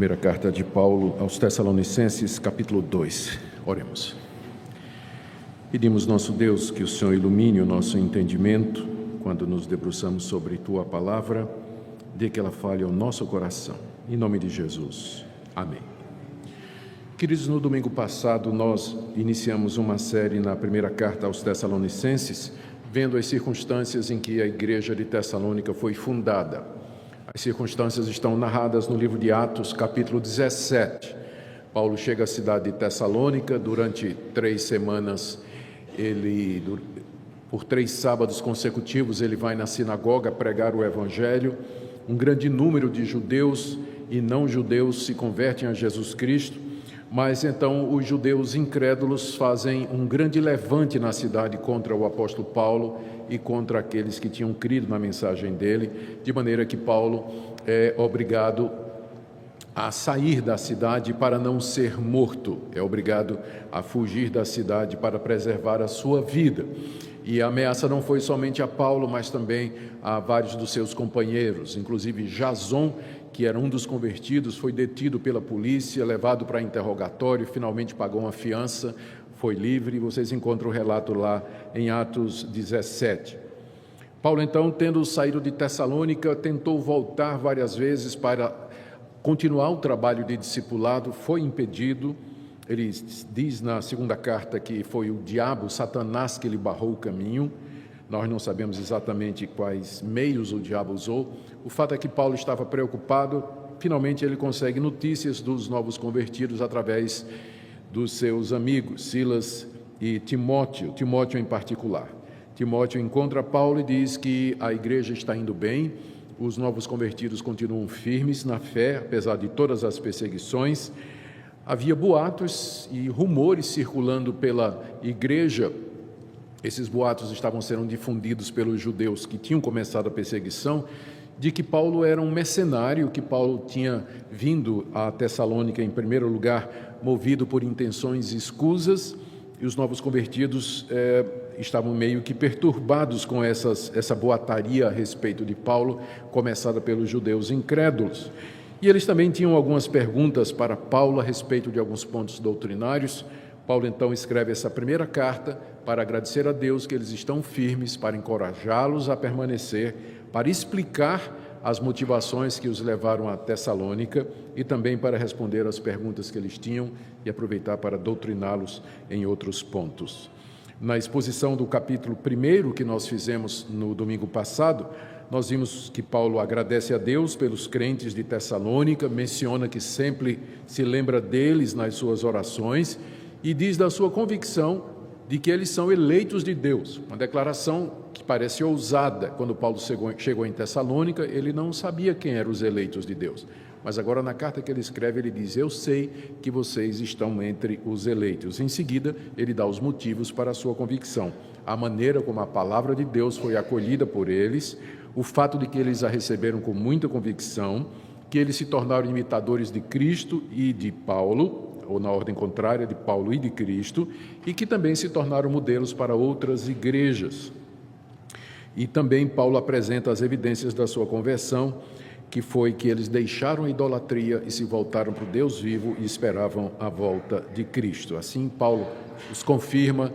Primeira carta de Paulo aos Tessalonicenses, capítulo 2. Oremos. Pedimos, nosso Deus, que o Senhor ilumine o nosso entendimento quando nos debruçamos sobre Tua Palavra, dê que ela fale ao nosso coração. Em nome de Jesus. Amém. Queridos, no domingo passado nós iniciamos uma série na primeira carta aos Tessalonicenses, vendo as circunstâncias em que a igreja de Tessalônica foi fundada. As circunstâncias estão narradas no livro de Atos, capítulo 17. Paulo chega à cidade de Tessalônica, durante 3 semanas, por 3 sábados consecutivos, ele vai na sinagoga pregar o evangelho. Um grande número de judeus e não judeus se convertem a Jesus Cristo, mas então os judeus incrédulos fazem um grande levante na cidade contra o apóstolo Paulo e contra aqueles que tinham crido na mensagem dele, de maneira que Paulo é obrigado a sair da cidade para não ser morto, é obrigado a fugir da cidade para preservar a sua vida. E a ameaça não foi somente a Paulo, mas também a vários dos seus companheiros, inclusive Jason, que era um dos convertidos, foi detido pela polícia, levado para interrogatório, finalmente pagou uma fiança, foi livre, e vocês encontram o relato lá em Atos 17. Paulo, então, tendo saído de Tessalônica, tentou voltar várias vezes para continuar o trabalho de discipulado, foi impedido. Ele diz na segunda carta que foi o diabo, Satanás, que lhe barrou o caminho. Nós não sabemos exatamente quais meios o diabo usou. O fato é que Paulo estava preocupado. Finalmente ele consegue notícias dos novos convertidos através dos seus amigos, Silas e Timóteo em particular. Timóteo encontra Paulo e diz que a igreja está indo bem, os novos convertidos continuam firmes na fé, apesar de todas as perseguições. Havia boatos e rumores circulando pela igreja. Esses boatos estavam sendo difundidos pelos judeus que tinham começado a perseguição, de que Paulo era um mercenário, que Paulo tinha vindo a Tessalônica, em primeiro lugar, movido por intenções escusas, e os novos convertidos estavam meio que perturbados com essa boataria a respeito de Paulo, começada pelos judeus incrédulos. E eles também tinham algumas perguntas para Paulo a respeito de alguns pontos doutrinários. Paulo, então, escreve essa primeira carta para agradecer a Deus que eles estão firmes, para encorajá-los a permanecer, para explicar as motivações que os levaram a Tessalônica e também para responder às perguntas que eles tinham e aproveitar para doutriná-los em outros pontos. Na exposição do capítulo 1 que nós fizemos no domingo passado, nós vimos que Paulo agradece a Deus pelos crentes de Tessalônica, menciona que sempre se lembra deles nas suas orações e diz da sua convicção de que eles são eleitos de Deus. Uma declaração que parece ousada. Quando Paulo chegou em Tessalônica, ele não sabia quem eram os eleitos de Deus. Mas agora, na carta que ele escreve, ele diz: eu sei que vocês estão entre os eleitos. Em seguida, ele dá os motivos para a sua convicção. A maneira como a palavra de Deus foi acolhida por eles, o fato de que eles a receberam com muita convicção, que eles se tornaram imitadores de Cristo e de Paulo, ou na ordem contrária, de Paulo e de Cristo, e que também se tornaram modelos para outras igrejas. E também Paulo apresenta as evidências da sua conversão, que foi que eles deixaram a idolatria e se voltaram para o Deus vivo e esperavam a volta de Cristo. Assim, Paulo os confirma,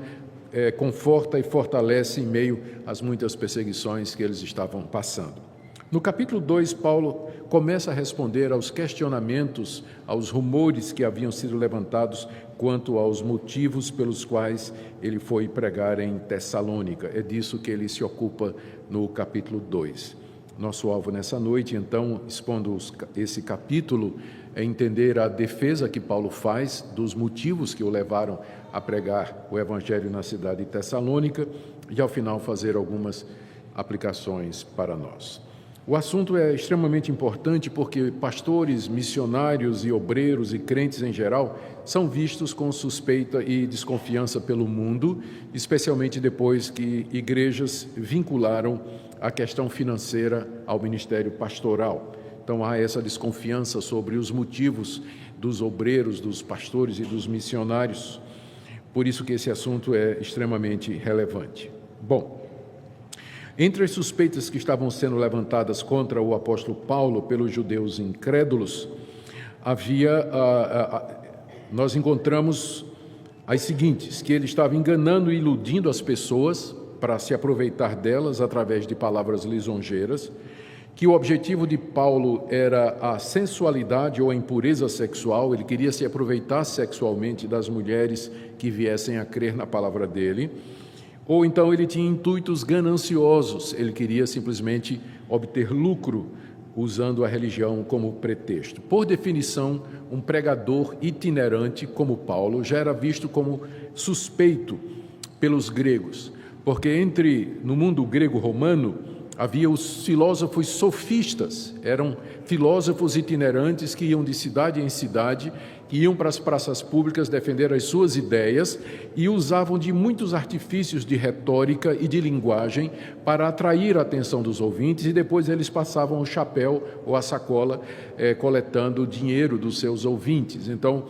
conforta e fortalece em meio às muitas perseguições que eles estavam passando. No capítulo 2, Paulo começa a responder aos questionamentos, aos rumores que haviam sido levantados quanto aos motivos pelos quais ele foi pregar em Tessalônica. É disso que ele se ocupa no capítulo 2. Nosso alvo nessa noite, então, expondo esse capítulo, é entender a defesa que Paulo faz dos motivos que o levaram a pregar o evangelho na cidade de Tessalônica e, ao final, fazer algumas aplicações para nós. O assunto é extremamente importante porque pastores, missionários e obreiros e crentes em geral são vistos com suspeita e desconfiança pelo mundo, especialmente depois que igrejas vincularam a questão financeira ao ministério pastoral. Então há essa desconfiança sobre os motivos dos obreiros, dos pastores e dos missionários. Por isso que esse assunto é extremamente relevante. Bom, entre as suspeitas que estavam sendo levantadas contra o apóstolo Paulo pelos judeus incrédulos, nós encontramos as seguintes, que ele estava enganando e iludindo as pessoas para se aproveitar delas através de palavras lisonjeiras, que o objetivo de Paulo era a sensualidade ou a impureza sexual, ele queria se aproveitar sexualmente das mulheres que viessem a crer na palavra dele, ou então ele tinha intuitos gananciosos, ele queria simplesmente obter lucro usando a religião como pretexto. Por definição, um pregador itinerante como Paulo já era visto como suspeito pelos gregos, porque no mundo grego-romano havia os filósofos sofistas, eram filósofos itinerantes que iam de cidade em cidade, que iam para as praças públicas defender as suas ideias e usavam de muitos artifícios de retórica e de linguagem para atrair a atenção dos ouvintes, e depois eles passavam o chapéu ou a sacola coletando o dinheiro dos seus ouvintes. Então,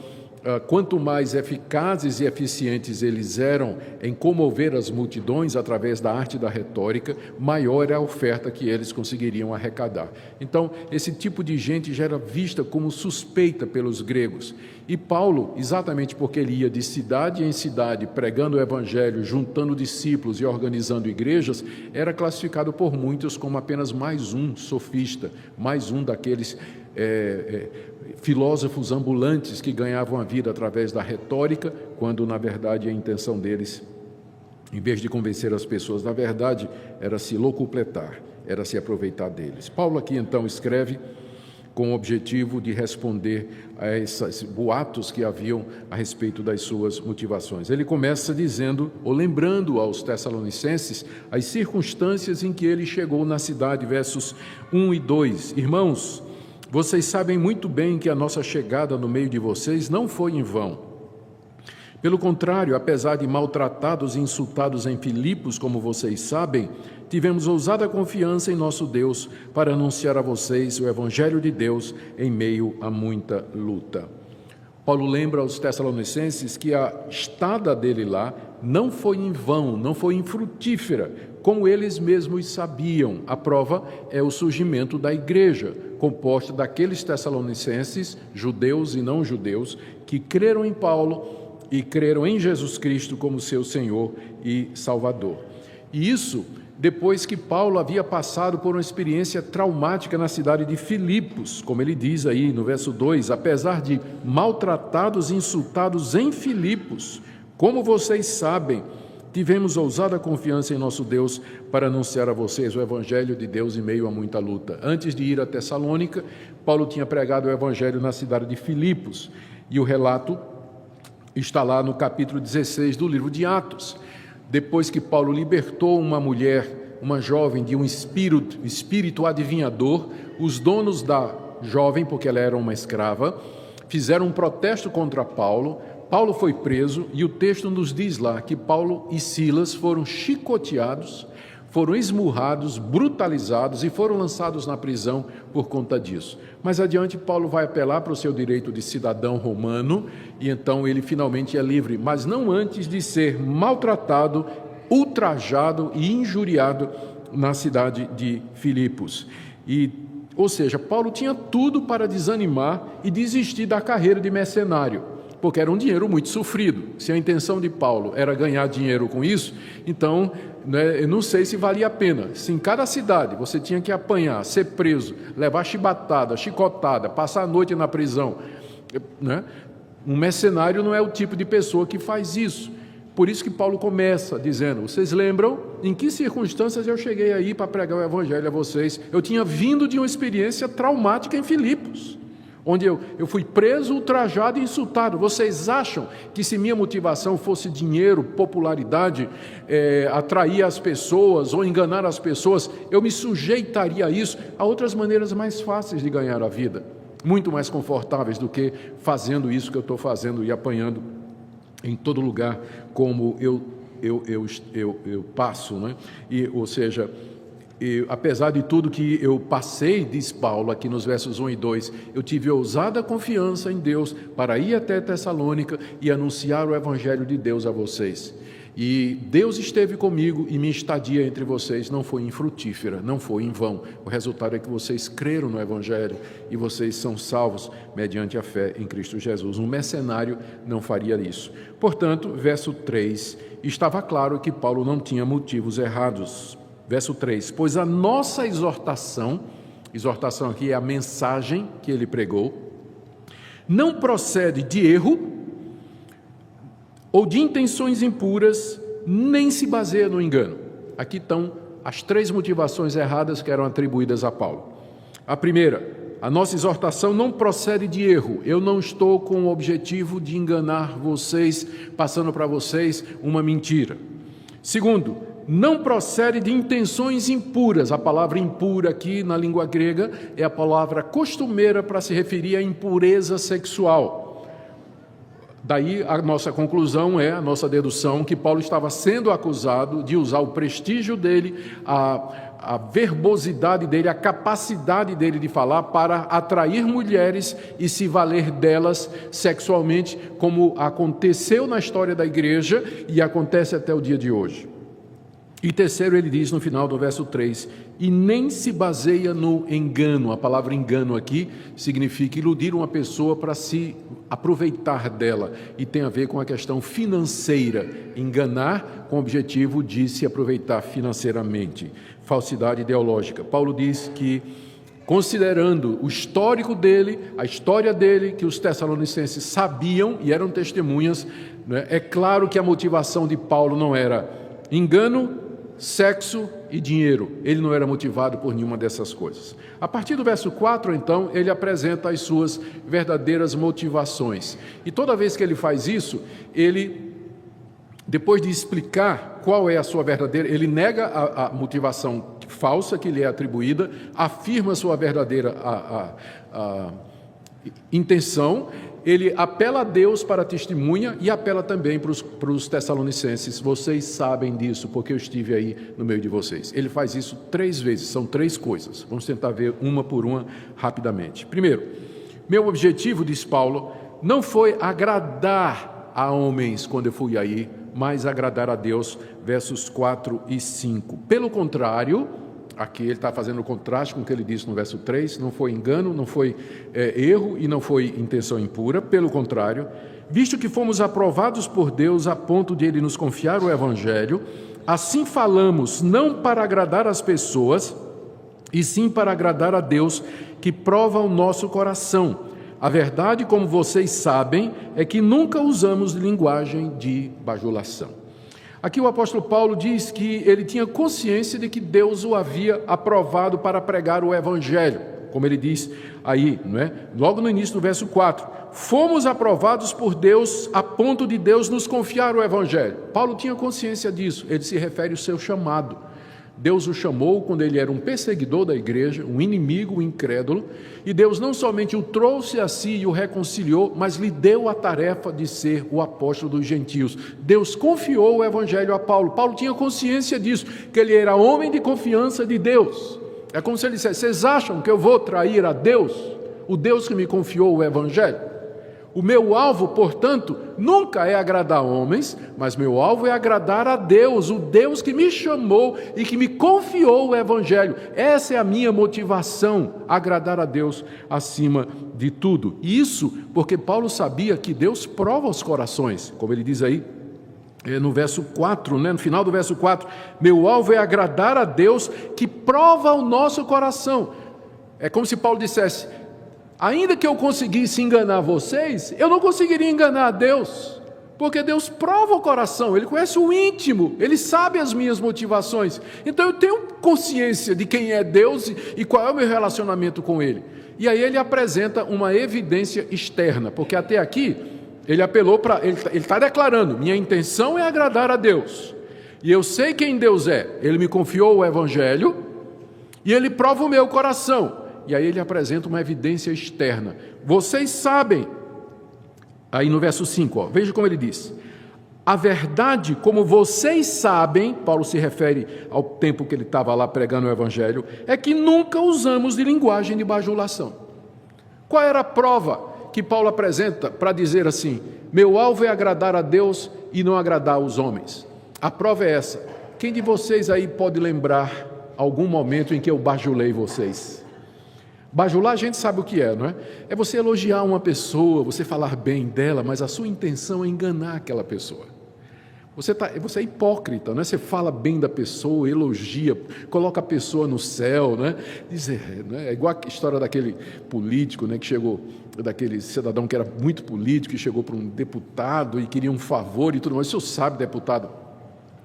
quanto mais eficazes e eficientes eles eram em comover as multidões através da arte da retórica, maior é a oferta que eles conseguiriam arrecadar. Então, esse tipo de gente já era vista como suspeita pelos gregos. E Paulo, exatamente porque ele ia de cidade em cidade pregando o evangelho, juntando discípulos e organizando igrejas, era classificado por muitos como apenas mais um sofista, mais um daqueles filósofos ambulantes que ganhavam a vida através da retórica, quando na verdade a intenção deles, em vez de convencer as pessoas, na verdade era se locupletar, era se aproveitar deles. Paulo aqui então escreve com o objetivo de responder a esses boatos que haviam a respeito das suas motivações. Ele começa dizendo, ou lembrando aos Tessalonicenses, as circunstâncias em que ele chegou na cidade, versos 1 e 2. Irmãos, vocês sabem muito bem que a nossa chegada no meio de vocês não foi em vão. Pelo contrário, apesar de maltratados e insultados em Filipos, como vocês sabem, tivemos ousada confiança em nosso Deus para anunciar a vocês o Evangelho de Deus em meio a muita luta. Paulo lembra aos Tessalonicenses que a estada dele lá não foi em vão, não foi infrutífera, como eles mesmos sabiam. A prova é o surgimento da igreja, composta daqueles Tessalonicenses, judeus e não judeus, que creram em Paulo e creram em Jesus Cristo como seu Senhor e Salvador. E isso depois que Paulo havia passado por uma experiência traumática na cidade de Filipos, como ele diz aí no verso 2, apesar de maltratados e insultados em Filipos, como vocês sabem, tivemos ousada confiança em nosso Deus para anunciar a vocês o Evangelho de Deus em meio a muita luta. Antes de ir a Tessalônica, Paulo tinha pregado o Evangelho na cidade de Filipos, e o relato está lá no capítulo 16 do livro de Atos. Depois que Paulo libertou uma mulher, uma jovem, de um espírito adivinhador, os donos da jovem, porque ela era uma escrava, fizeram um protesto contra Paulo. Paulo foi preso e o texto nos diz lá que Paulo e Silas foram chicoteados, foram esmurrados, brutalizados e foram lançados na prisão por conta disso. Mais adiante, Paulo vai apelar para o seu direito de cidadão romano e então ele finalmente é livre, mas não antes de ser maltratado, ultrajado e injuriado na cidade de Filipos. Ou seja, Paulo tinha tudo para desanimar e desistir da carreira de mercenário, porque era um dinheiro muito sofrido. Se a intenção de Paulo era ganhar dinheiro com isso, então, eu não sei se valia a pena. Se em cada cidade você tinha que apanhar, ser preso, levar chibatada, chicotada, passar a noite na prisão, um mercenário não é o tipo de pessoa que faz isso. Por isso que Paulo começa dizendo, vocês lembram em que circunstâncias eu cheguei aí para pregar o Evangelho a vocês? Eu tinha vindo de uma experiência traumática em Filipos, onde eu fui preso, ultrajado e insultado. Vocês acham que se minha motivação fosse dinheiro, popularidade, atrair as pessoas ou enganar as pessoas, eu me sujeitaria a isso, a outras maneiras mais fáceis de ganhar a vida, muito mais confortáveis do que fazendo isso que eu estou fazendo e apanhando em todo lugar como eu passo, né? Ou seja, apesar de tudo que eu passei, diz Paulo aqui nos versos 1 e 2, eu tive ousada confiança em Deus para ir até Tessalônica e anunciar o Evangelho de Deus a vocês. E Deus esteve comigo e minha estadia entre vocês não foi infrutífera, não foi em vão. O resultado é que vocês creram no Evangelho e vocês são salvos mediante a fé em Cristo Jesus. Um mercenário não faria isso. Portanto, verso 3, estava claro que Paulo não tinha motivos errados. Verso 3, pois a nossa exortação aqui é a mensagem que ele pregou, não procede de erro ou de intenções impuras, nem se baseia no engano. Aqui estão as 3 motivações erradas que eram atribuídas a Paulo. A primeira, a nossa exortação não procede de erro. Eu não estou com o objetivo de enganar vocês, passando para vocês uma mentira. Segundo, não procede de intenções impuras. A palavra impura aqui na língua grega é a palavra costumeira para se referir à impureza sexual. Daí a nossa conclusão a nossa dedução, que Paulo estava sendo acusado de usar o prestígio dele, a verbosidade dele, a capacidade dele de falar para atrair mulheres e se valer delas sexualmente, como aconteceu na história da igreja e acontece até o dia de hoje. E terceiro, ele diz no final do verso 3, e nem se baseia no engano. A palavra engano aqui significa iludir uma pessoa para se aproveitar dela, e tem a ver com a questão financeira, enganar com o objetivo de se aproveitar financeiramente, falsidade ideológica. Paulo diz que, considerando o histórico dele, a história dele, que os tessalonicenses sabiam e eram testemunhas, né, é claro que a motivação de Paulo não era engano, sexo e dinheiro. Ele não era motivado por nenhuma dessas coisas. A partir do verso 4, então, ele apresenta as suas verdadeiras motivações. E toda vez que ele faz isso, ele, depois de explicar qual é a sua verdadeira, ele nega a motivação falsa que lhe é atribuída, afirma a sua verdadeira intenção. Ele apela a Deus para a testemunha e apela também para os tessalonicenses. Vocês sabem disso, porque eu estive aí no meio de vocês. Ele faz isso 3 vezes, são 3 coisas. Vamos tentar ver uma por uma rapidamente. Primeiro, meu objetivo, diz Paulo, não foi agradar a homens quando eu fui aí, mas agradar a Deus, versos 4 e 5. Pelo contrário, aqui ele está fazendo o contraste com o que ele disse no verso 3, não foi engano, não foi erro e não foi intenção impura, pelo contrário, visto que fomos aprovados por Deus a ponto de Ele nos confiar o Evangelho, assim falamos não para agradar as pessoas, e sim para agradar a Deus, que prova o nosso coração. A verdade, como vocês sabem, é que nunca usamos linguagem de bajulação. Aqui o apóstolo Paulo diz que ele tinha consciência de que Deus o havia aprovado para pregar o Evangelho, como ele diz aí, não é? Logo no início do verso 4, fomos aprovados por Deus a ponto de Deus nos confiar o Evangelho. Paulo tinha consciência disso, ele se refere ao seu chamado. Deus o chamou quando ele era um perseguidor da igreja, um inimigo, um incrédulo, e Deus não somente o trouxe a si e o reconciliou, mas lhe deu a tarefa de ser o apóstolo dos gentios. Deus confiou o Evangelho a Paulo. Paulo tinha consciência disso, que ele era homem de confiança de Deus. É como se ele dissesse, vocês acham que eu vou trair a Deus, o Deus que me confiou o Evangelho? O meu alvo, portanto, nunca é agradar homens, mas meu alvo é agradar a Deus, o Deus que me chamou e que me confiou o Evangelho. Essa é a minha motivação, agradar a Deus acima de tudo. Isso porque Paulo sabia que Deus prova os corações, como ele diz aí no verso 4, no final do verso 4, meu alvo é agradar a Deus que prova o nosso coração. É como se Paulo dissesse, ainda que eu conseguisse enganar vocês, eu não conseguiria enganar a Deus, porque Deus prova o coração, Ele conhece o íntimo, Ele sabe as minhas motivações, então eu tenho consciência de quem é Deus e qual é o meu relacionamento com Ele. E aí ele apresenta uma evidência externa, porque até aqui ele apelou para, ele está declarando, minha intenção é agradar a Deus, e eu sei quem Deus é, Ele me confiou o Evangelho, e Ele prova o meu coração. E aí ele apresenta uma evidência externa. Vocês sabem, aí no verso 5, veja como ele diz. A verdade, como vocês sabem, Paulo se refere ao tempo que ele estava lá pregando o Evangelho, é que nunca usamos de linguagem de bajulação. Qual era a prova que Paulo apresenta para dizer assim, meu alvo é agradar a Deus e não agradar os homens? A prova é essa. Quem de vocês aí pode lembrar algum momento em que eu bajulei vocês? Bajular a gente sabe o que é, não é? É você elogiar uma pessoa, você falar bem dela, mas a sua intenção é enganar aquela pessoa. Você é hipócrita, não é? Você fala bem da pessoa, elogia, coloca a pessoa no céu, né? É igual a história daquele político, né, que chegou, daquele cidadão que era muito político, que chegou para um deputado e queria um favor e tudo mais. O senhor sabe, deputado,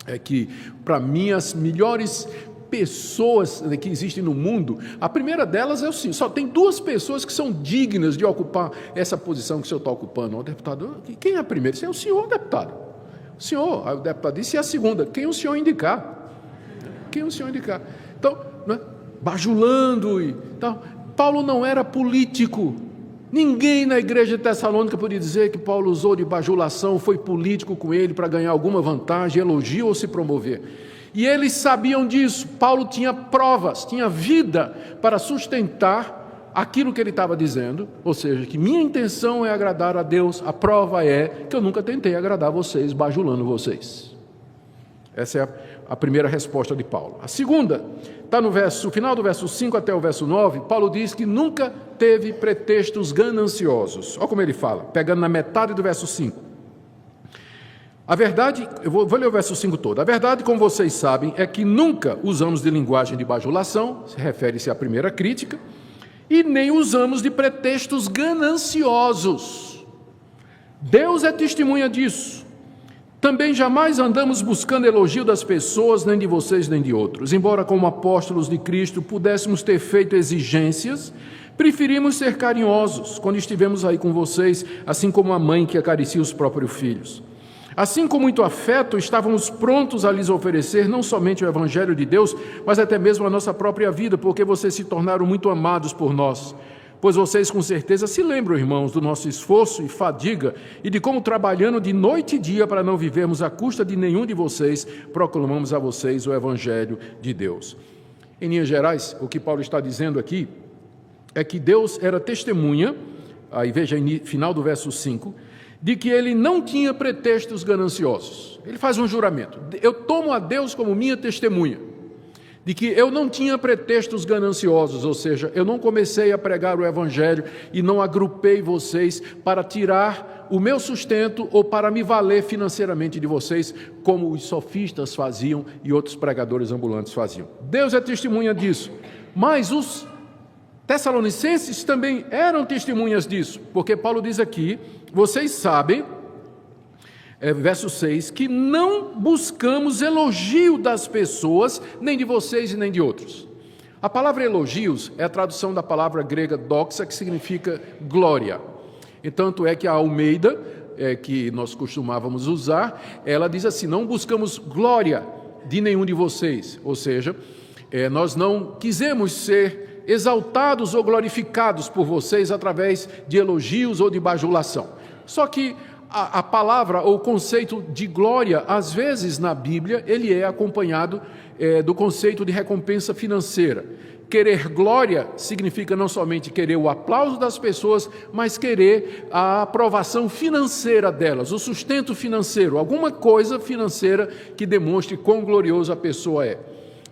é que para mim as melhores pessoas que existem no mundo, a primeira delas é o senhor. Só tem 2 pessoas que são dignas de ocupar essa posição que o senhor está ocupando. O deputado, quem é a primeira? Isso é o senhor, deputado. O senhor, aí o deputado disse, e a segunda? Quem o senhor indicar? Quem o senhor indicar? Então, né, bajulando e tal. Paulo não era político. Ninguém na igreja de Tessalônica podia dizer que Paulo usou de bajulação, foi político com ele para ganhar alguma vantagem, elogio ou se promover. E eles sabiam disso. Paulo tinha provas, tinha vida para sustentar aquilo que ele estava dizendo, ou seja, que minha intenção é agradar a Deus. A prova é que eu nunca tentei agradar vocês, bajulando vocês. Essa é a primeira resposta de Paulo. A segunda, está no final do verso 5 até o verso 9, Paulo diz que nunca teve pretextos gananciosos. Olha como ele fala, pegando na metade do verso 5. A verdade, eu vou ler o verso 5 todo. A verdade, como vocês sabem, é que nunca usamos de linguagem de bajulação, refere-se à primeira crítica, e nem usamos de pretextos gananciosos. Deus é testemunha disso. Também jamais andamos buscando elogio das pessoas, nem de vocês, nem de outros. Embora como apóstolos de Cristo pudéssemos ter feito exigências, preferimos ser carinhosos quando estivemos aí com vocês, assim como a mãe que acaricia os próprios filhos. Assim, com muito afeto, estávamos prontos a lhes oferecer não somente o Evangelho de Deus, mas até mesmo a nossa própria vida, porque vocês se tornaram muito amados por nós. Pois vocês com certeza se lembram, irmãos, do nosso esforço e fadiga e de como trabalhando de noite e dia para não vivermos à custa de nenhum de vocês, proclamamos a vocês o Evangelho de Deus. Em linhas gerais, o que Paulo está dizendo aqui é que Deus era testemunha, aí veja final do verso 5, de que ele não tinha pretextos gananciosos. Ele faz um juramento. Eu tomo a Deus como minha testemunha, de que eu não tinha pretextos gananciosos, ou seja, eu não comecei a pregar o Evangelho e não agrupei vocês para tirar o meu sustento ou para me valer financeiramente de vocês, como os sofistas faziam e outros pregadores ambulantes faziam. Deus é testemunha disso, mas os Tessalonicenses também eram testemunhas disso, porque Paulo diz aqui, vocês sabem, verso 6, que não buscamos elogio das pessoas, nem de vocês e nem de outros. A palavra elogios é a tradução da palavra grega doxa, que significa glória. E tanto é que a Almeida, que nós costumávamos usar, ela diz assim, não buscamos glória de nenhum de vocês, ou seja, nós não quisemos ser exaltados ou glorificados por vocês através de elogios ou de bajulação. Só que a palavra ou o conceito de glória, às vezes na Bíblia, ele é acompanhado do conceito de recompensa financeira. Querer glória significa não somente querer o aplauso das pessoas, mas querer a aprovação financeira delas, o sustento financeiro, alguma coisa financeira que demonstre quão gloriosa a pessoa é.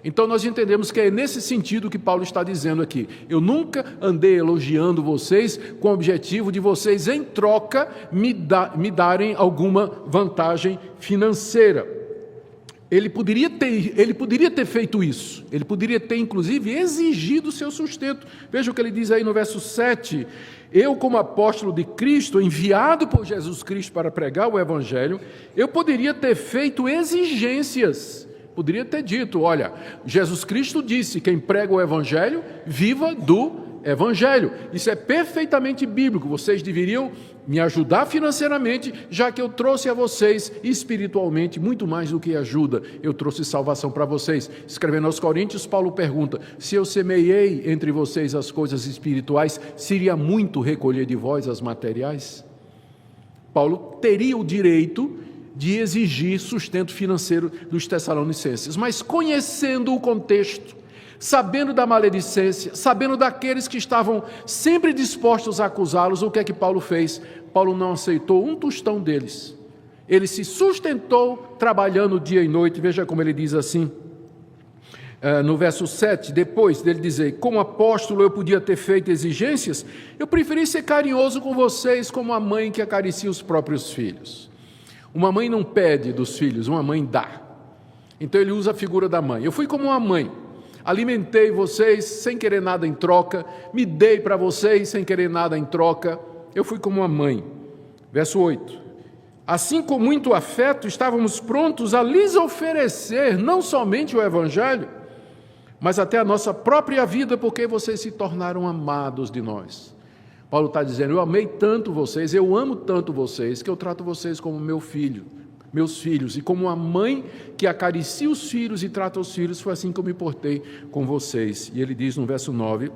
Então nós entendemos que é nesse sentido que Paulo está dizendo aqui. Eu nunca andei elogiando vocês com o objetivo de vocês, em troca, me darem alguma vantagem financeira. Ele poderia ter feito isso. Ele poderia ter, inclusive, exigido o seu sustento. Veja o que ele diz aí no verso 7. Eu, como apóstolo de Cristo, enviado por Jesus Cristo para pregar o Evangelho, eu poderia ter feito exigências. Poderia ter dito, olha, Jesus Cristo disse, quem prega o Evangelho, viva do Evangelho. Isso é perfeitamente bíblico, vocês deveriam me ajudar financeiramente, já que eu trouxe a vocês espiritualmente muito mais do que ajuda, eu trouxe salvação para vocês. Escrevendo aos Coríntios, Paulo pergunta, se eu semeei entre vocês as coisas espirituais, seria muito recolher de vós as materiais? Paulo teria o direito de exigir sustento financeiro dos Tessalonicenses, mas conhecendo o contexto, sabendo da maledicência, sabendo daqueles que estavam sempre dispostos a acusá-los, o que é que Paulo fez? Paulo não aceitou um tostão deles, Ele se sustentou trabalhando dia e noite. Veja como ele diz assim, no verso 7, depois dele dizer: como apóstolo eu podia ter feito exigências, eu preferi ser carinhoso com vocês como a mãe que acaricia os próprios filhos. Uma mãe não pede dos filhos, uma mãe dá. Então ele usa a figura da mãe. Eu fui como uma mãe, alimentei vocês sem querer nada em troca, me dei para vocês sem querer nada em troca. Eu fui como uma mãe. Verso 8: assim com muito afeto estávamos prontos a lhes oferecer não somente o Evangelho, mas até a nossa própria vida, porque vocês se tornaram amados de nós. Paulo está dizendo: eu amei tanto vocês, eu amo tanto vocês, que eu trato vocês como meus filhos, e como uma mãe que acaricia os filhos e trata os filhos, foi assim que eu me portei com vocês. E ele diz no verso 9,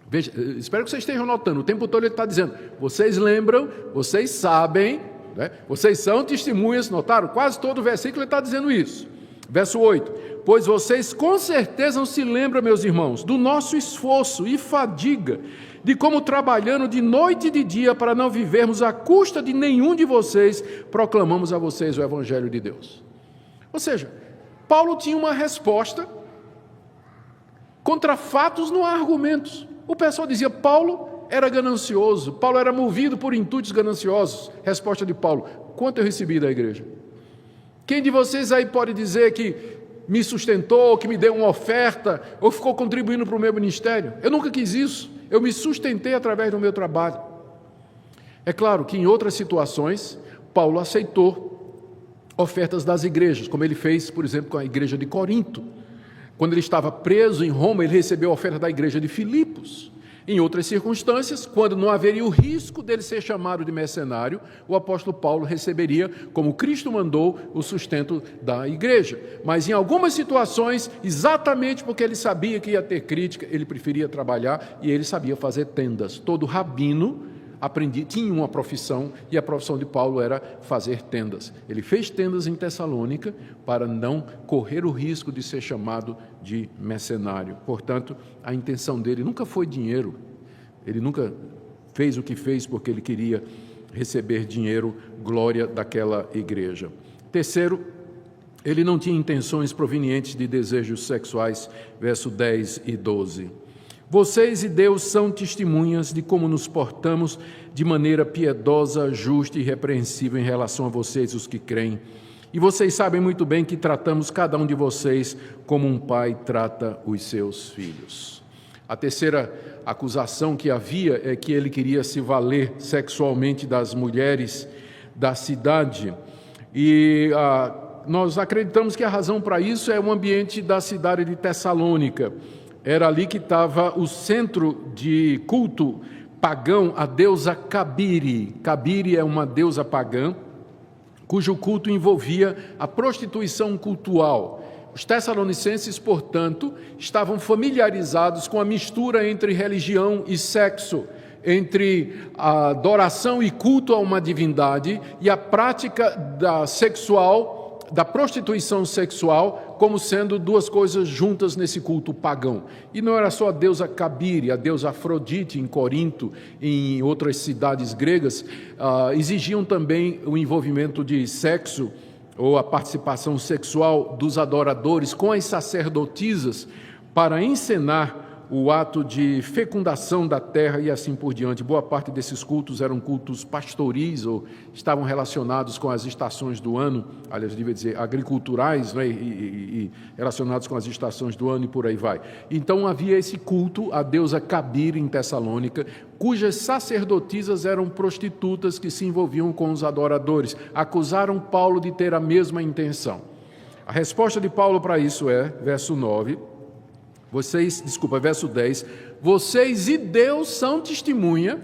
veja, espero que vocês estejam notando, o tempo todo ele está dizendo: vocês lembram, vocês sabem, né? Vocês são testemunhas, notaram? Quase todo o versículo ele está dizendo isso. Verso 8: pois vocês com certeza não se lembram, meus irmãos, do nosso esforço e fadiga, de como trabalhando de noite e de dia para não vivermos à custa de nenhum de vocês, proclamamos a vocês o Evangelho de Deus. Ou seja, Paulo tinha uma resposta contra fatos, não há argumentos. O pessoal dizia: Paulo era ganancioso, Paulo era movido por intuitos gananciosos. Resposta de Paulo: quanto eu recebi da igreja? Quem de vocês aí pode dizer que me sustentou, que me deu uma oferta, ou ficou contribuindo para o meu ministério? Eu nunca quis isso, eu me sustentei através do meu trabalho. É claro que em outras situações, Paulo aceitou ofertas das igrejas, como ele fez, por exemplo, com a igreja de Corinto. Quando ele estava preso em Roma, ele recebeu a oferta da igreja de Filipos. Em outras circunstâncias, quando não haveria o risco dele ser chamado de mercenário, o apóstolo Paulo receberia, como Cristo mandou, o sustento da igreja. Mas em algumas situações, exatamente porque ele sabia que ia ter crítica, ele preferia trabalhar e ele sabia fazer tendas. Todo rabino tinha uma profissão, e a profissão de Paulo era fazer tendas. Ele fez tendas em Tessalônica para não correr o risco de ser chamado de mercenário. Portanto, a intenção dele nunca foi dinheiro. Ele nunca fez o que fez porque ele queria receber dinheiro, glória daquela igreja. Terceiro, ele não tinha intenções provenientes de desejos sexuais, verso 10 e 12. Vocês e Deus são testemunhas de como nos portamos de maneira piedosa, justa e irrepreensível em relação a vocês, os que creem. E vocês sabem muito bem que tratamos cada um de vocês como um pai trata os seus filhos. A terceira acusação que havia é que ele queria se valer sexualmente das mulheres da cidade. E nós acreditamos que a razão para isso é o ambiente da cidade de Tessalônica. Era ali que estava o centro de culto pagão, a deusa Cabire. Cabire é uma deusa pagã, cujo culto envolvia a prostituição cultual. Os tessalonicenses, portanto, estavam familiarizados com a mistura entre religião e sexo, entre a adoração e culto a uma divindade e a prática da prostituição sexual, como sendo duas coisas juntas nesse culto pagão. E não era só a deusa Cabire, a deusa Afrodite em Corinto, em outras cidades gregas, exigiam também o envolvimento de sexo ou a participação sexual dos adoradores com as sacerdotisas para encenar o ato de fecundação da terra e assim por diante. Boa parte desses cultos eram cultos pastoris ou estavam relacionados com as estações do ano, aliás, devia dizer agriculturais, né, e relacionados com as estações do ano e por aí vai. Então havia esse culto à deusa Cabire em Tessalônica, cujas sacerdotisas eram prostitutas que se envolviam com os adoradores. Acusaram Paulo de ter a mesma intenção. A resposta de Paulo para isso é, verso 10, vocês e Deus são testemunha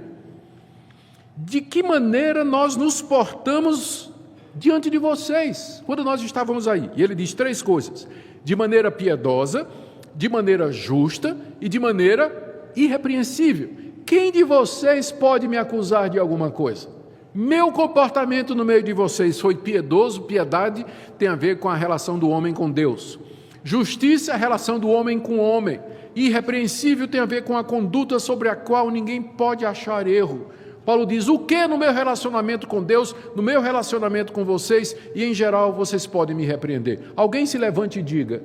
de que maneira nós nos portamos diante de vocês, quando nós estávamos aí. E ele diz três coisas: de maneira piedosa, de maneira justa e de maneira irrepreensível. Quem de vocês pode me acusar de alguma coisa? Meu comportamento no meio de vocês foi piedoso. Piedade tem a ver com a relação do homem com Deus. Justiça é a relação do homem com o homem. Irrepreensível tem a ver com a conduta sobre a qual ninguém pode achar erro. Paulo diz, o que no meu relacionamento com Deus, no meu relacionamento com vocês, e em geral vocês podem me repreender. Alguém se levante e diga,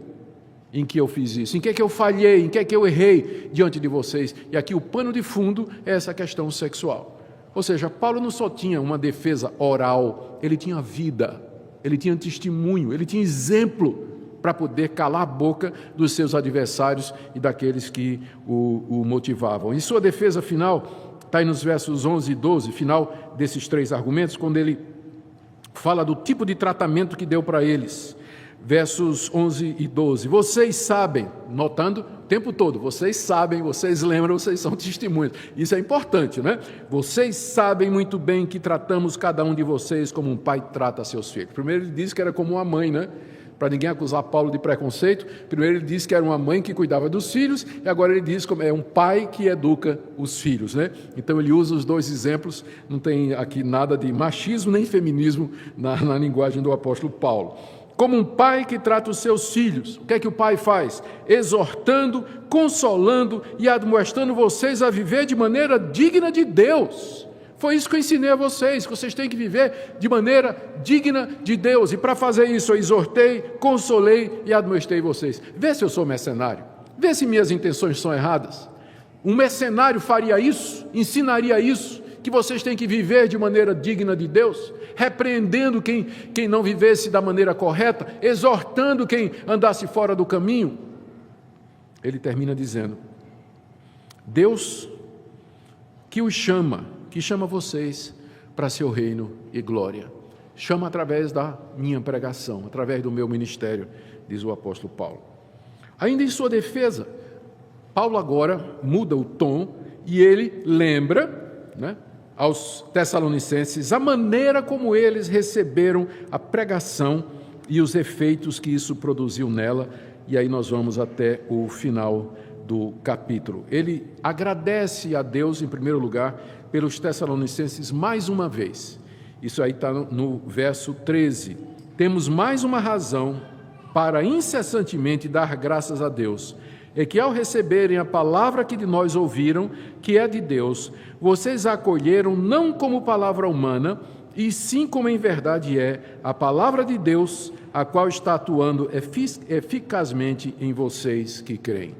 em que eu fiz isso, em que eu falhei, em que eu errei diante de vocês. E aqui o pano de fundo é essa questão sexual. Ou seja, Paulo não só tinha uma defesa oral, ele tinha vida, ele tinha testemunho, ele tinha exemplo para poder calar a boca dos seus adversários e daqueles que o motivavam. Em sua defesa final, está aí nos versos 11 e 12, final desses 3 argumentos, quando ele fala do tipo de tratamento que deu para eles. Versos 11 e 12, vocês sabem, notando o tempo todo, vocês sabem, vocês lembram, vocês são testemunhas, isso é importante, né? Vocês sabem muito bem que tratamos cada um de vocês como um pai trata seus filhos. Primeiro ele disse que era como uma mãe, né? Para ninguém acusar Paulo de preconceito, primeiro ele disse que era uma mãe que cuidava dos filhos, e agora ele diz que é um pai que educa os filhos, né? Então ele usa os 2 exemplos, não tem aqui nada de machismo nem feminismo na linguagem do apóstolo Paulo. Como um pai que trata os seus filhos. O que é que o pai faz? Exortando, consolando e admoestando vocês a viver de maneira digna de Deus. Foi isso que eu ensinei a vocês, que vocês têm que viver de maneira digna de Deus. E para fazer isso eu exortei, consolei e admoestei vocês. Vê se eu sou mercenário, vê se minhas intenções são erradas. Um mercenário faria isso, ensinaria isso, que vocês têm que viver de maneira digna de Deus, repreendendo quem não vivesse da maneira correta, exortando quem andasse fora do caminho. Ele termina dizendo, Deus que os chama, que chama vocês para seu reino e glória. Chama através da minha pregação, através do meu ministério, diz o apóstolo Paulo. Ainda em sua defesa, Paulo agora muda o tom e ele lembra, né, aos Tessalonicenses a maneira como eles receberam a pregação e os efeitos que isso produziu nela, e aí nós vamos até o final do capítulo. Ele agradece a Deus, em primeiro lugar, pelos Tessalonicenses mais uma vez. Isso aí está no verso 13. Temos mais uma razão para incessantemente dar graças a Deus, é que ao receberem a palavra que de nós ouviram, que é de Deus, vocês a acolheram não como palavra humana, e sim como em verdade é a palavra de Deus, a qual está atuando eficazmente em vocês que creem.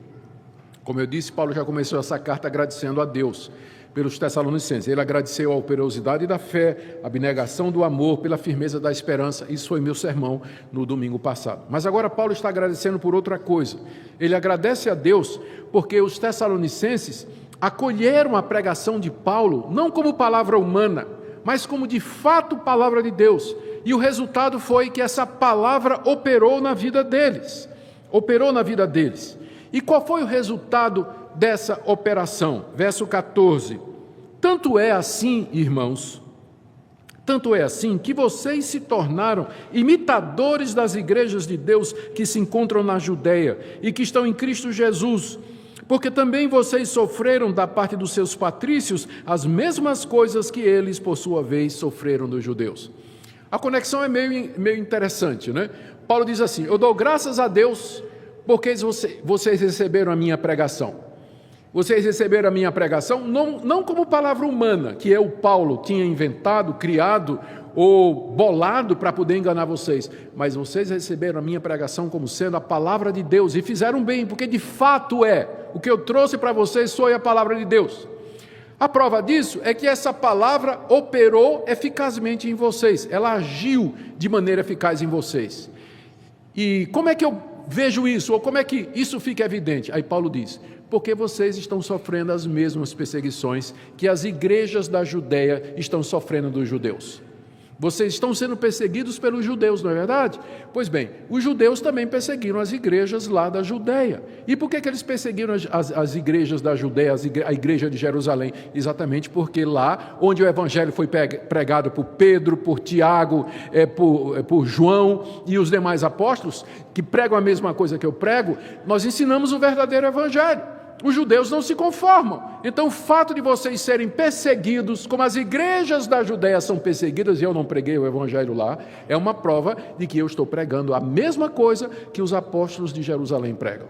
Como eu disse, Paulo já começou essa carta agradecendo a Deus pelos Tessalonicenses. Ele agradeceu a operosidade da fé, a abnegação do amor, pela firmeza da esperança. Isso foi meu sermão no domingo passado. Mas agora Paulo está agradecendo por outra coisa. Ele agradece a Deus porque os Tessalonicenses acolheram a pregação de Paulo, não como palavra humana, mas como de fato palavra de Deus. E o resultado foi que essa palavra operou na vida deles. E qual foi o resultado dessa operação? Verso 14. Tanto é assim, irmãos, que vocês se tornaram imitadores das igrejas de Deus que se encontram na Judeia e que estão em Cristo Jesus, porque também vocês sofreram da parte dos seus patrícios as mesmas coisas que eles, por sua vez, sofreram dos judeus. A conexão é meio interessante, né? Paulo diz assim, eu dou graças a Deus porque vocês receberam a minha pregação. Vocês receberam a minha pregação não como palavra humana, que eu, Paulo, tinha inventado, criado ou bolado para poder enganar vocês, mas vocês receberam a minha pregação como sendo a palavra de Deus e fizeram bem, porque de fato o que eu trouxe para vocês foi a palavra de Deus. A prova disso é que essa palavra operou eficazmente em vocês, ela agiu de maneira eficaz em vocês. E como é que eu vejo isso, ou como é que isso fica evidente? Aí Paulo diz, porque vocês estão sofrendo as mesmas perseguições que as igrejas da Judeia estão sofrendo dos judeus. Vocês estão sendo perseguidos pelos judeus, não é verdade? Pois bem, os judeus também perseguiram as igrejas lá da Judeia. E por que eles perseguiram as igrejas da Judeia, a igreja de Jerusalém? Exatamente porque lá, onde o evangelho foi pregado por Pedro, por Tiago, por João e os demais apóstolos, que pregam a mesma coisa que eu prego, nós ensinamos o verdadeiro evangelho. Os judeus não se conformam. Então, o fato de vocês serem perseguidos, como as igrejas da Judeia são perseguidas, e eu não preguei o evangelho lá, é uma prova de que eu estou pregando a mesma coisa que os apóstolos de Jerusalém pregam.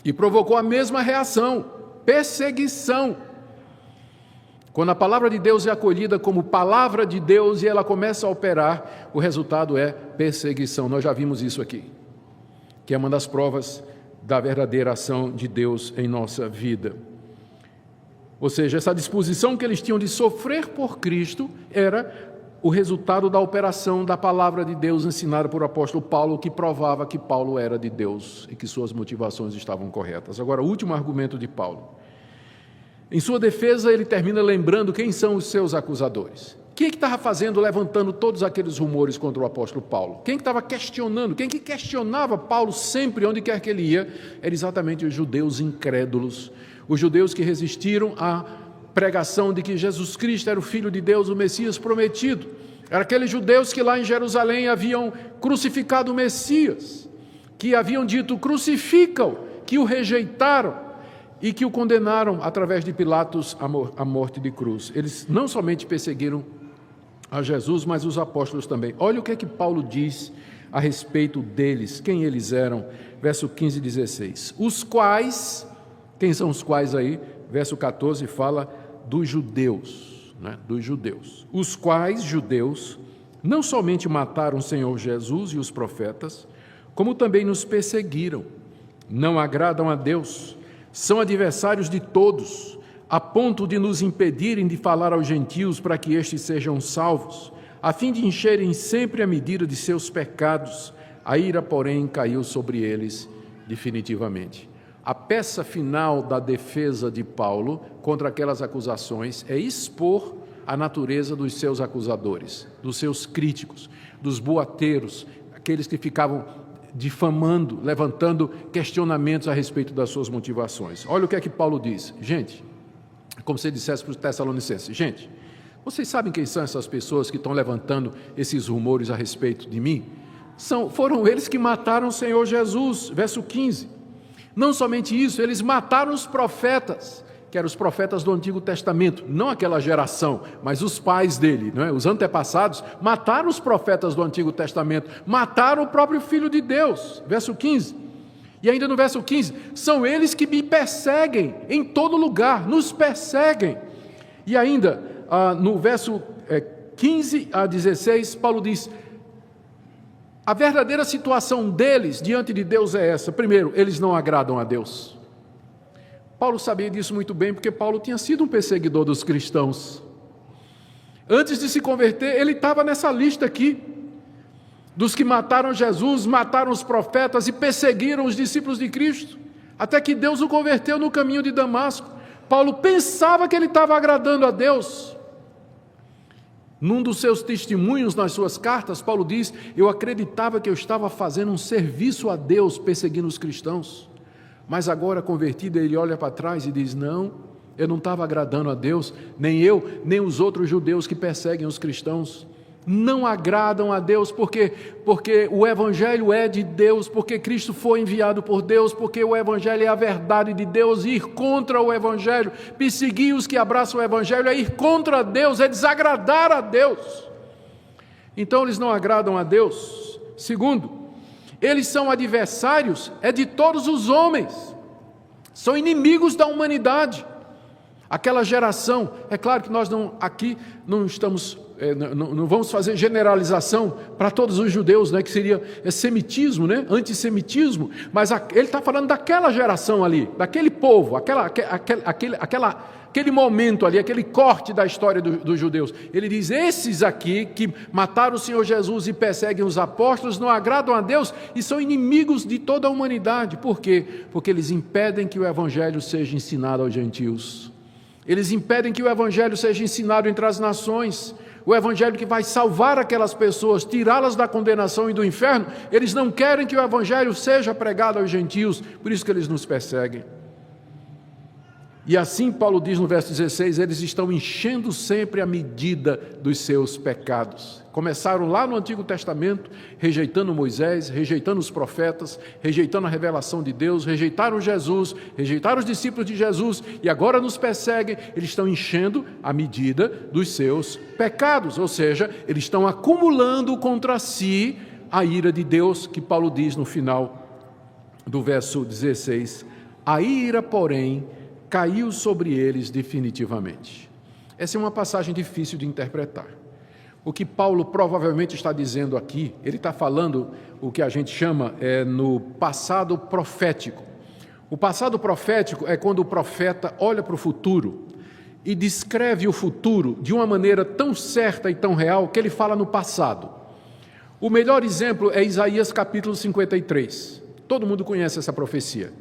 E provocou a mesma reação, perseguição. Quando a palavra de Deus é acolhida como palavra de Deus e ela começa a operar, o resultado é perseguição. Nós já vimos isso aqui, que é uma das provas da verdadeira ação de Deus em nossa vida. Ou seja, essa disposição que eles tinham de sofrer por Cristo era o resultado da operação da palavra de Deus ensinada por apóstolo Paulo, que provava que Paulo era de Deus e que suas motivações estavam corretas. Agora, o último argumento de Paulo. Em sua defesa, ele termina lembrando quem são os seus acusadores. Quem estava fazendo, levantando todos aqueles rumores contra o apóstolo Paulo? Quem estava questionando? Quem que questionava Paulo sempre, onde quer que ele ia? Eram exatamente os judeus incrédulos, os judeus que resistiram à pregação de que Jesus Cristo era o Filho de Deus, o Messias prometido. Eram aqueles judeus que lá em Jerusalém haviam crucificado o Messias, que haviam dito, crucificam, que o rejeitaram e que o condenaram, através de Pilatos, à morte de cruz. Eles não somente perseguiram a Jesus, mas os apóstolos também. Olha o que é que Paulo diz a respeito deles, quem eles eram, verso 15 e 16. Os quais, quem são os quais aí? Verso 14 fala dos judeus, né? Dos judeus. Os quais, judeus, não somente mataram o Senhor Jesus e os profetas, como também nos perseguiram, não agradam a Deus, são adversários de todos, a ponto de nos impedirem de falar aos gentios para que estes sejam salvos, a fim de encherem sempre a medida de seus pecados. A ira, porém, caiu sobre eles definitivamente. A peça final da defesa de Paulo contra aquelas acusações é expor a natureza dos seus acusadores, dos seus críticos, dos boateiros, aqueles que ficavam difamando, levantando questionamentos a respeito das suas motivações. Olha o que é que Paulo diz. Gente, como se ele dissesse para os Tessalonicenses, gente, vocês sabem quem são essas pessoas que estão levantando esses rumores a respeito de mim? Foram eles que mataram o Senhor Jesus, verso 15. Não somente isso, eles mataram os profetas, que eram os profetas do Antigo Testamento, não aquela geração, mas os pais dele, não é? Os antepassados, mataram os profetas do Antigo Testamento, mataram o próprio Filho de Deus, verso 15. E ainda no verso 15, são eles que me perseguem em todo lugar, nos perseguem. E ainda, no verso 15 a 16, Paulo diz, a verdadeira situação deles diante de Deus é essa. Primeiro, eles não agradam a Deus. Paulo sabia disso muito bem, porque Paulo tinha sido um perseguidor dos cristãos. Antes de se converter, ele estava nessa lista aqui, dos que mataram Jesus, mataram os profetas e perseguiram os discípulos de Cristo, até que Deus o converteu no caminho de Damasco. Paulo pensava que ele estava agradando a Deus. Num dos seus testemunhos nas suas cartas, Paulo diz, eu acreditava que eu estava fazendo um serviço a Deus perseguindo os cristãos, mas agora convertido ele olha para trás e diz, não, eu não estava agradando a Deus, nem eu, nem os outros judeus que perseguem os cristãos, não agradam a Deus, porque o Evangelho é de Deus, porque Cristo foi enviado por Deus, porque o Evangelho é a verdade de Deus. Ir contra o Evangelho, perseguir os que abraçam o Evangelho, é ir contra Deus, é desagradar a Deus. Então eles não agradam a Deus. Segundo, eles são adversários, de todos os homens, são inimigos da humanidade. Aquela geração, é claro que nós aqui não estamos, não vamos fazer generalização para todos os judeus, né, que seria semitismo, né, antissemitismo, mas ele está falando daquela geração ali, daquele povo, aquele momento ali, aquele corte da história dos judeus. Ele diz, esses aqui que mataram o Senhor Jesus e perseguem os apóstolos, não agradam a Deus e são inimigos de toda a humanidade. Por quê? Porque eles impedem que o Evangelho seja ensinado aos gentios. Eles impedem que o Evangelho seja ensinado entre as nações. O Evangelho que vai salvar aquelas pessoas, tirá-las da condenação e do inferno, eles não querem que o Evangelho seja pregado aos gentios, por isso que eles nos perseguem. E assim Paulo diz no verso 16, eles estão enchendo sempre a medida dos seus pecados. Começaram lá no Antigo Testamento, rejeitando Moisés, rejeitando os profetas, rejeitando a revelação de Deus, rejeitaram Jesus, rejeitaram os discípulos de Jesus e agora nos perseguem. Eles estão enchendo a medida dos seus pecados, ou seja, eles estão acumulando contra si a ira de Deus, que Paulo diz no final do verso 16, a ira, porém, caiu sobre eles definitivamente. Essa é uma passagem difícil de interpretar. O que Paulo provavelmente está dizendo aqui, ele está falando o que a gente chama no passado profético. O passado profético é quando o profeta olha para o futuro e descreve o futuro de uma maneira tão certa e tão real que ele fala no passado. O melhor exemplo é Isaías capítulo 53. Todo mundo conhece essa profecia.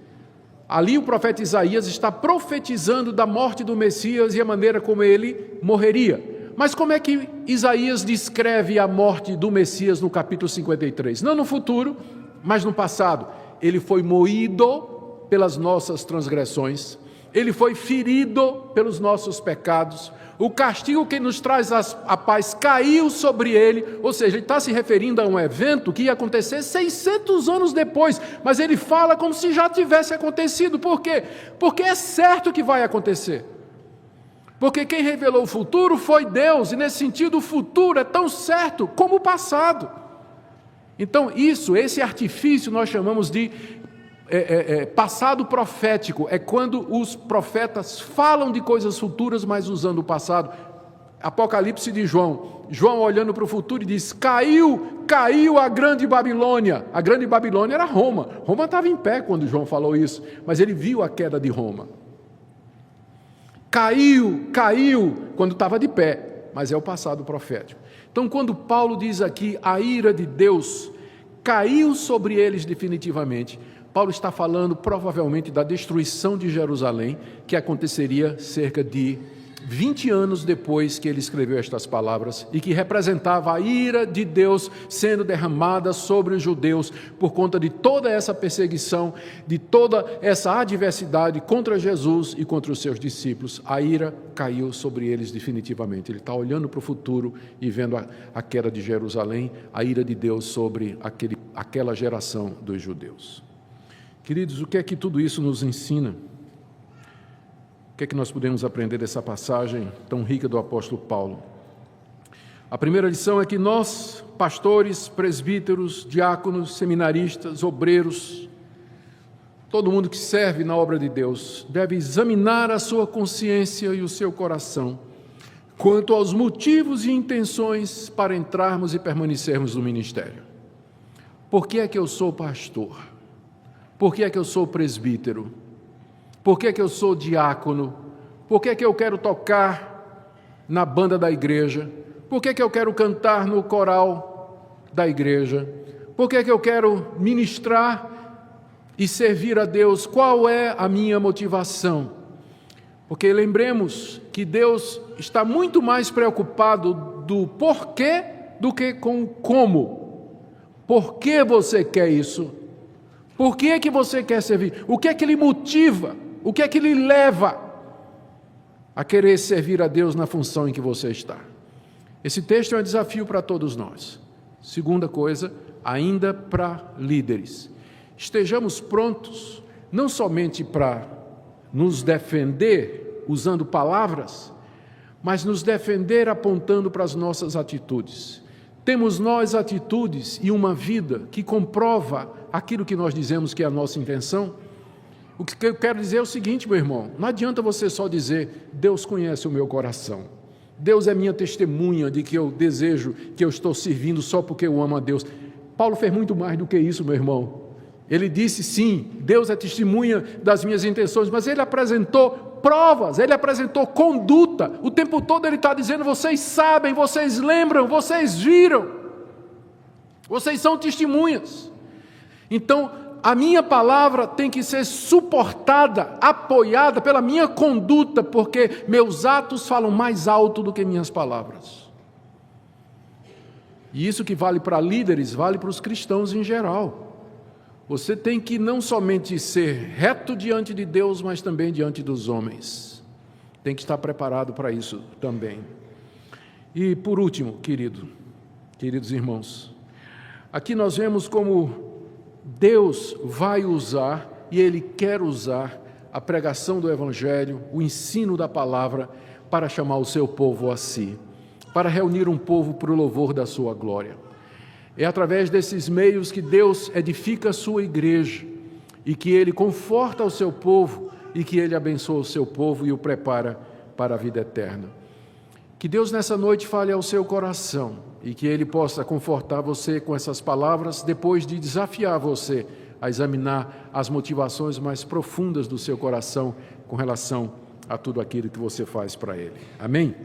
Ali o profeta Isaías está profetizando da morte do Messias e a maneira como ele morreria. Mas como é que Isaías descreve a morte do Messias no capítulo 53? Não no futuro, mas no passado. Ele foi moído pelas nossas transgressões, ele foi ferido pelos nossos pecados, o castigo que nos traz a paz caiu sobre ele, ou seja, ele está se referindo a um evento que ia acontecer 600 anos depois, mas ele fala como se já tivesse acontecido. Por quê? Porque é certo que vai acontecer. Porque quem revelou o futuro foi Deus, e nesse sentido o futuro é tão certo como o passado. Então esse artifício nós chamamos de passado profético, é quando os profetas falam de coisas futuras, mas usando o passado. Apocalipse de João olhando para o futuro e diz: caiu a grande Babilônia. A grande Babilônia era Roma. Roma estava em pé quando João falou isso, mas ele viu a queda de Roma. Caiu, quando estava de pé, mas é o passado profético. Então, quando Paulo diz aqui, a ira de Deus caiu sobre eles definitivamente, Paulo está falando provavelmente da destruição de Jerusalém, que aconteceria cerca de 20 anos depois que ele escreveu estas palavras, e que representava a ira de Deus sendo derramada sobre os judeus por conta de toda essa perseguição, de toda essa adversidade contra Jesus e contra os seus discípulos. A ira caiu sobre eles definitivamente. Ele está olhando para o futuro e vendo a queda de Jerusalém, a ira de Deus sobre aquela geração dos judeus. Queridos, o que é que tudo isso nos ensina? O que é que nós podemos aprender dessa passagem tão rica do apóstolo Paulo? A primeira lição é que nós, pastores, presbíteros, diáconos, seminaristas, obreiros, todo mundo que serve na obra de Deus, deve examinar a sua consciência e o seu coração quanto aos motivos e intenções para entrarmos e permanecermos no ministério. Por que é que eu sou pastor? Por que é que eu sou presbítero? Por que é que eu sou diácono? Por que é que eu quero tocar na banda da igreja? Por que é que eu quero cantar no coral da igreja? Por que é que eu quero ministrar e servir a Deus? Qual é a minha motivação? Porque lembremos que Deus está muito mais preocupado do porquê do que com o como. Por que você quer isso? Por que é que você quer servir? O que é que lhe motiva? O que é que lhe leva a querer servir a Deus na função em que você está? Esse texto é um desafio para todos nós. Segunda coisa, ainda para líderes. Estejamos prontos, não somente para nos defender usando palavras, mas nos defender apontando para as nossas atitudes. Temos nós atitudes e uma vida que comprova aquilo que nós dizemos que é a nossa intenção? O que eu quero dizer é o seguinte, meu irmão, não adianta você só dizer, Deus conhece o meu coração, Deus é minha testemunha de que eu desejo, que eu estou servindo só porque eu amo a Deus. Paulo fez muito mais do que isso, meu irmão. Ele disse sim, Deus é testemunha das minhas intenções, mas ele apresentou provas, ele apresentou conduta. O tempo todo ele está dizendo, vocês sabem, vocês lembram, vocês viram, vocês são testemunhas. Então, a minha palavra tem que ser suportada, apoiada pela minha conduta, porque meus atos falam mais alto do que minhas palavras. E isso que vale para líderes, vale para os cristãos em geral. Você tem que não somente ser reto diante de Deus, mas também diante dos homens. Tem que estar preparado para isso também. E por último, queridos irmãos, aqui nós vemos como Deus vai usar, e Ele quer usar, a pregação do Evangelho, o ensino da palavra, para chamar o seu povo a si, para reunir um povo para o louvor da sua glória. É através desses meios que Deus edifica a sua igreja, e que Ele conforta o seu povo, e que Ele abençoa o seu povo e o prepara para a vida eterna. Que Deus nessa noite fale ao seu coração e que Ele possa confortar você com essas palavras depois de desafiar você a examinar as motivações mais profundas do seu coração com relação a tudo aquilo que você faz para Ele. Amém?